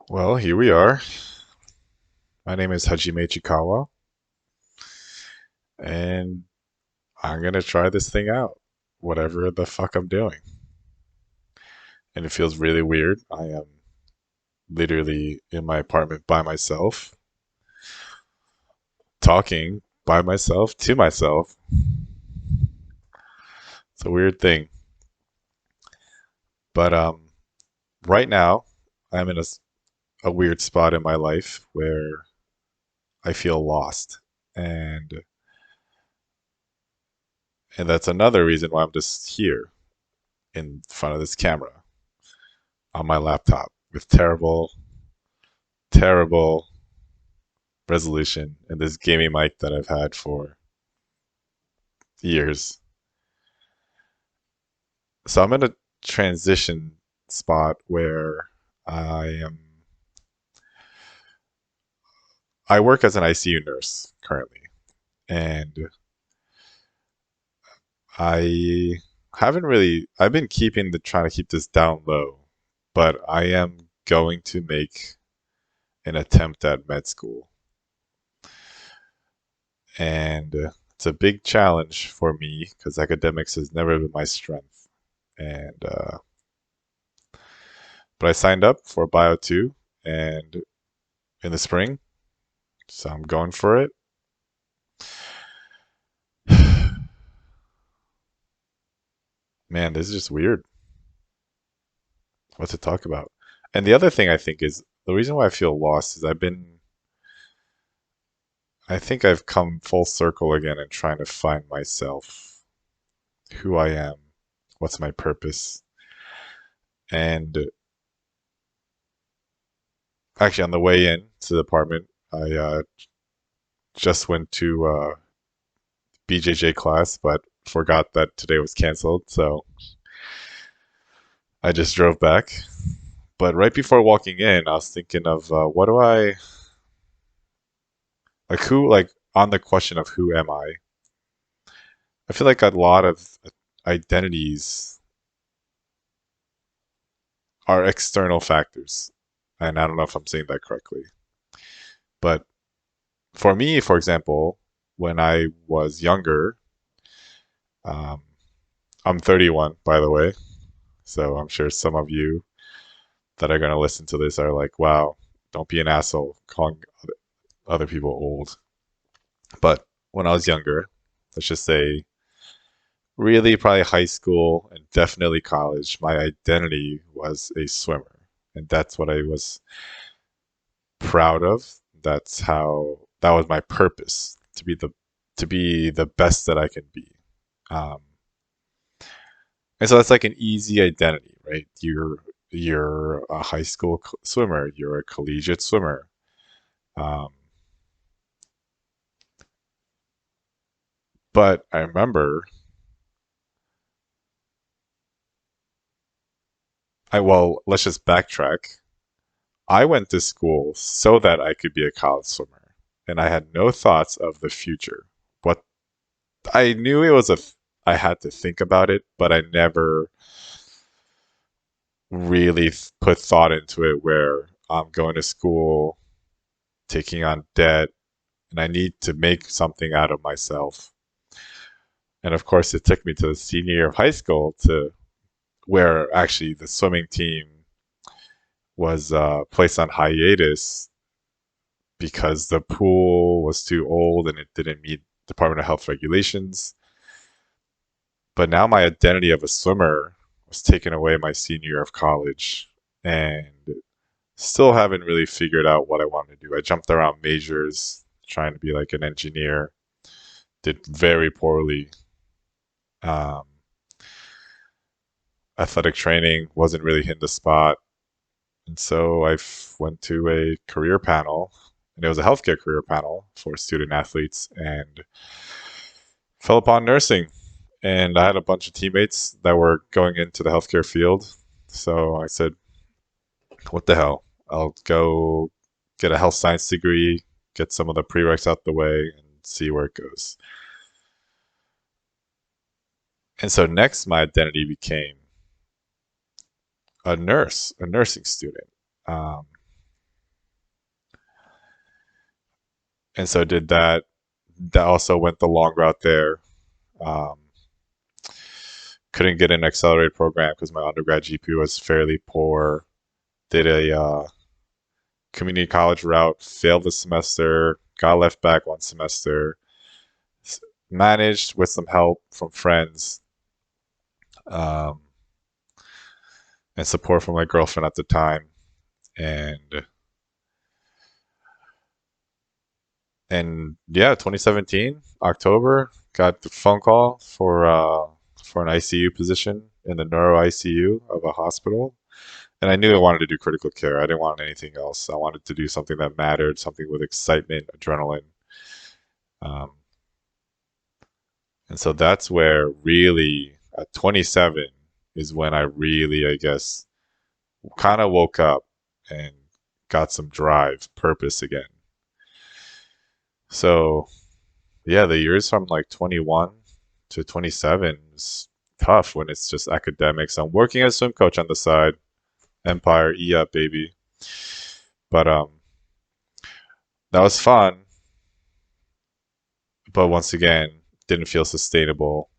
Well, here we are. My name is Hajime Chikawa, and I'm gonna try this thing out, whatever the fuck I'm doing. And it feels really weird. I am literally in my apartment by myself, talking by myself to myself. It's a weird thing. But right now, I'm in a weird spot in my life where I feel lost. And and that's another reason why I'm just here in front of this camera on my laptop with terrible resolution and this gaming mic that I've had for years. So I'm in a transition spot where I am I work as an ICU nurse currently, and I haven't really I've been trying to keep this down low, but I am going to make an attempt at med school. And it's a big challenge for me because academics has never been my strength. And but I signed up for Bio 2 and in the spring, so I'm going for it. Man, this is just weird. What to talk about? And the other thing I think is the reason why I feel lost is I think I've come full circle again and trying to find myself, who I am, what's my purpose. And actually, on the way in to the apartment, I just went to BJJ class, but forgot that today was canceled, so I just drove back. But right before walking in, I was thinking of what do I like on the question of who am I feel like a lot of identities are external factors. And I don't know if I'm saying that correctly. But for me, for example, when I was younger, um, I'm 31, by the way. So I'm sure some of you that are going to listen to this are like, wow, don't be an asshole calling other people old. But when I was younger, let's just say really probably high school and definitely college, my identity was a swimmer. And that's what I was proud of. That was my purpose to be the best that I can be. Um, and so that's like an easy identity, right? You're a high school swimmer, you're a collegiate swimmer. Um, but I remember let's just backtrack. I went to school so that I could be a college swimmer, and I had no thoughts of the future. What I knew it was I had to think about it, but I never really put thought into it where I'm going to school, taking on debt, and I need to make something out of myself. And of course, it took me to the senior year of high school to where actually the swimming team was placed on hiatus because the pool was too old and it didn't meet Department of Health regulations. But now my identity of a swimmer was taken away my senior year of college, and still haven't really figured out what I want to do. I jumped around majors trying to be like an engineer, did very poorly. Um, Athletic training wasn't really hitting the spot. And so went to a career panel, and it was a healthcare career panel for student athletes, and fell upon nursing. And I had a bunch of teammates that were going into the healthcare field. So I said, what the hell? I'll go get a health science degree, get some of the prereqs out the way, and see where it goes. And so next, my identity became a nurse, a nursing student. Um, and so did that. That also went the long route there. Um, couldn't get an accelerated program because my undergrad GPA was fairly poor. Did a community college route, failed the semester, got left back one semester, managed with some help from friends um, and support from my girlfriend at the time. And yeah, 2017 October, got the phone call for an ICU position in the neuro ICU of a hospital. And I knew I wanted to do critical care. I didn't want anything else. I wanted to do something that mattered, something with excitement, adrenaline. Um, and so that's where really at 27 is when I really, I guess, kind of woke up and got some drive, purpose again. So yeah, the years from like 21 to 27 is tough when it's just academics. I'm working as a swim coach on the side. Empire, up, baby. But that was fun. But once again, didn't feel sustainable.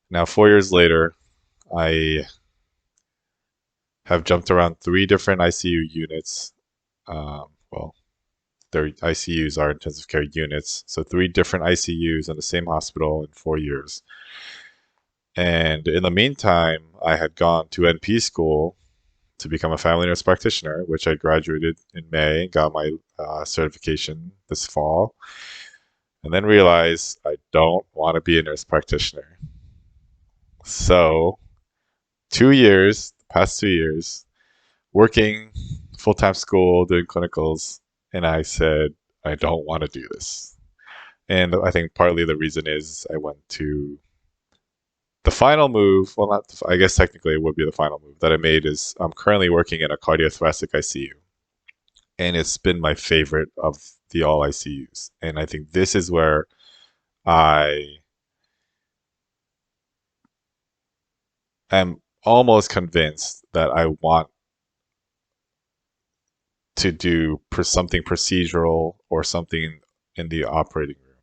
Now, 4 years later, I have jumped around three different ICU units. Well, their ICUs are intensive care units. So, three different ICUs in the same hospital in 4 years. And in the meantime, I had gone to NP school to become a family nurse practitioner, which I graduated in May, got my certification this fall, and then realized I don't want to be a nurse practitioner. So, 2 years, the past 2 years, working full time school, doing clinicals, and I said, I don't want to do this. And I think partly the reason is I went to the final move. Well, not, I guess technically it would be the final move that I made is I'm currently working in a cardiothoracic ICU. And it's been my favorite of the all ICUs. And I think this is where I am almost convinced that I want to do something procedural or something in the operating room.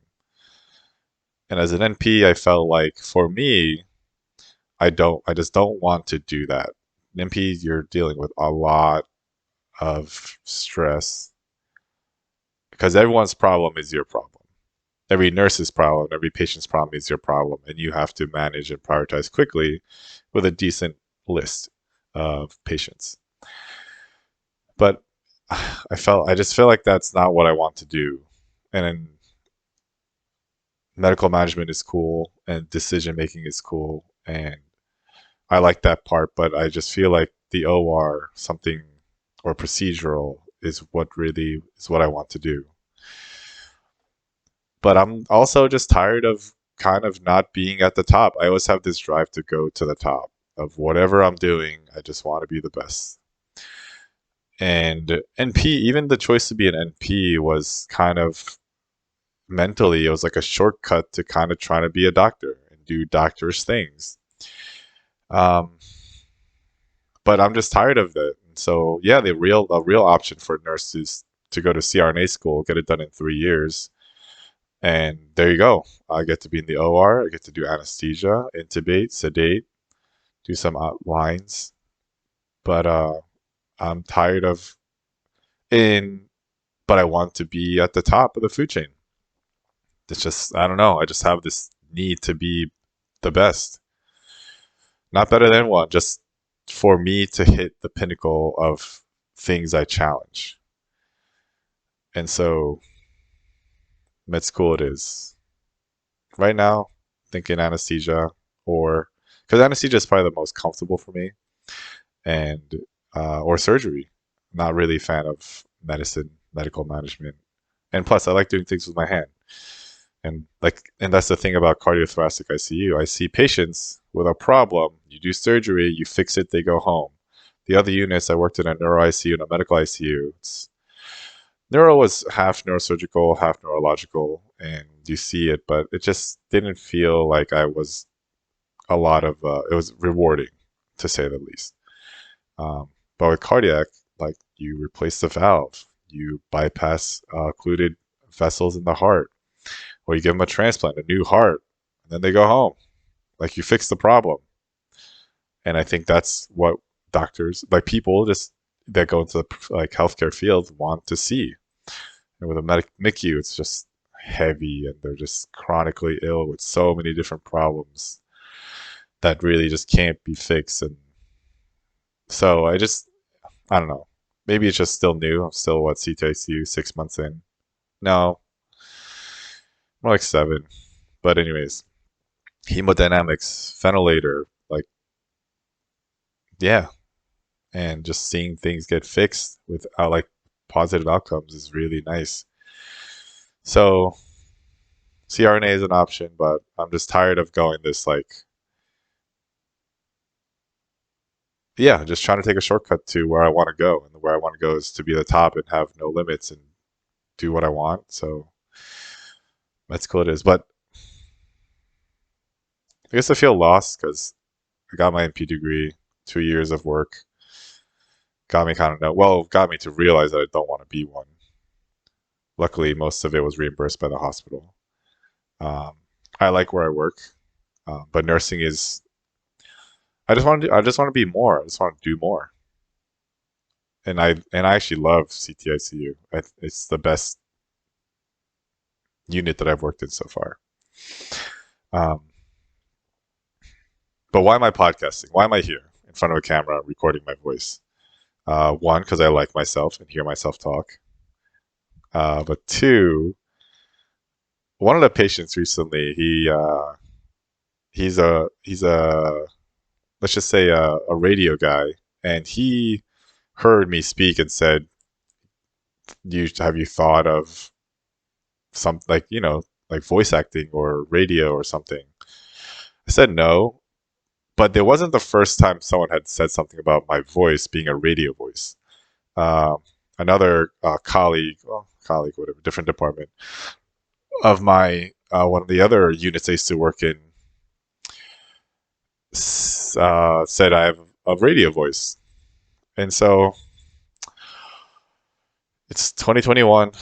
And as an NP, I felt like for me, I just don't want to do that. An NP, you're dealing with a lot of stress because everyone's problem is your problem. Every nurse's problem, every patient's problem is your problem, and you have to manage and prioritize quickly with a decent list of patients. But I just feel like that's not what I want to do. And medical management is cool and decision making is cool and I like that part, but I just feel like the OR something or procedural is what I want to do. But I'm also just tired of kind of not being at the top. I always have this drive to go to the top of whatever I'm doing. I just want to be the best. And NP, even the choice to be an NP was kind of mentally, it was like a shortcut to kind of trying to be a doctor and do doctor's things. Um, but I'm just tired of it. And so yeah, a real option for nurses to go to CRNA school, get it done in 3 years, and there you go. I get to be in the OR. I get to do anesthesia, intubate, sedate, do some lines. But I'm tired of in. But I want to be at the top of the food chain. It's just I don't know. I just have this need to be the best, not better than one. Just for me to hit the pinnacle of things I challenge. And so med school it is. Right now, thinking anesthesia or because anesthesia is probably the most comfortable for me, and or surgery. Not really a fan of medicine, medical management, and plus I like doing things with my hand. And that's the thing about cardiothoracic ICU. I see patients with a problem. You do surgery, you fix it, they go home. The other units, I worked in a neuro ICU and a medical ICU. Neuro was half neurosurgical, half neurological, and you see it, but it just didn't feel like I was a lot of. It was rewarding, to say the least. But with cardiac, like you replace the valve, you bypass occluded vessels in the heart, or you give them a transplant, a new heart, and then they go home. Like you fix the problem. And I think that's what doctors, like people just that go into the like healthcare field want to see. And with a MICU, it's just heavy and they're just chronically ill with so many different problems that really just can't be fixed. And so I don't know. Maybe it's just still new. I'm still, what, CTICU 6 months in? No, more like 7. But anyways, hemodynamics, ventilator, like, yeah. And just seeing things get fixed without like positive outcomes is really nice. So CRNA is an option, but I'm just tired of going this like, yeah, just trying to take a shortcut to where I want to go. And where I want to go is to be the top and have no limits and do what I want. So that's cool it is. But I guess I feel lost because I got my NP degree, 2 years of work, got me kind of got me to realize that I don't want to be one. Luckily, most of it was reimbursed by the hospital. Um, I like where I work, but nursing is. I just want to be more. I just want to do more. And I actually love CTICU. It's the best unit that I've worked in so far. Um, but why am I podcasting? Why am I here in front of a camera recording my voice? One, because I like myself and hear myself talk. But two, one of the patients recently, he's a let's just say a radio guy, and he heard me speak and said, have you thought of some like like voice acting or radio or something?" I said no, but there wasn't the first time someone had said something about my voice being a radio voice. Um, Another colleague, whatever, different department of my one of the other units I used to work in said I have a radio voice, and so it's 2021,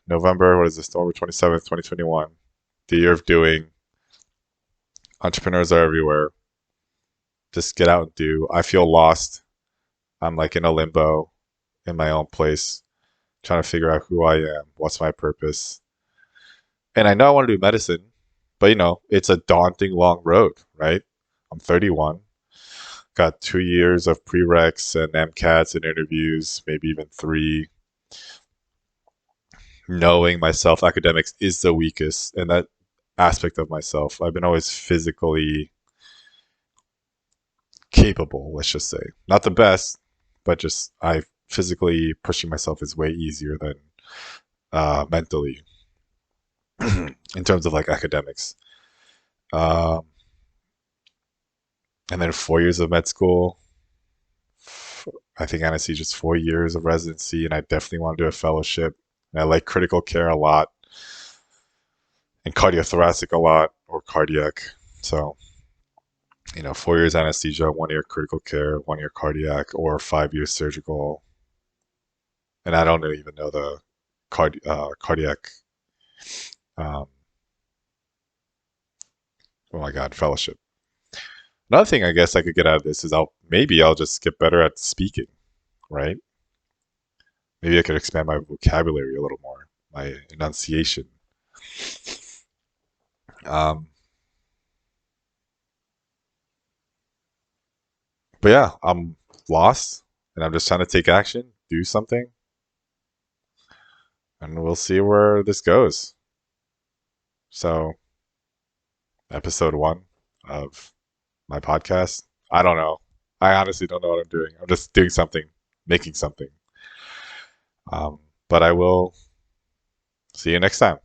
November. What is this? November 27th, 2021. The year of doing. Entrepreneurs are everywhere. Just get out and do. I feel lost. I'm like in a limbo in my own place, trying to figure out who I am, what's my purpose. And I know I want to do medicine, but it's a daunting long road, right? I'm 31, got 2 years of prereqs and MCATs and interviews, maybe even 3. Knowing myself, academics is the weakest, and that aspect of myself, I've been always physically capable, let's just say. Not the best, but just I physically pushing myself is way easier than mentally in terms of like academics. Um, and then 4 years of med school. I think anesthesia is 4 years of residency, and I definitely want to do a fellowship. And I like critical care a lot, and cardiothoracic a lot, or cardiac. So 4 years anesthesia, 1 year critical care, 1 year cardiac, or 5 years surgical. And I don't even know the cardiac, um, oh my God, fellowship. Another thing I guess I could get out of this is I'll just get better at speaking, right? Maybe I could expand my vocabulary a little more, my enunciation. Um, but yeah, I'm lost, and I'm just trying to take action, do something, and we'll see where this goes. So, episode 1 of my podcast. I don't know. I honestly don't know what I'm doing. I'm just doing something, making something. But I will see you next time.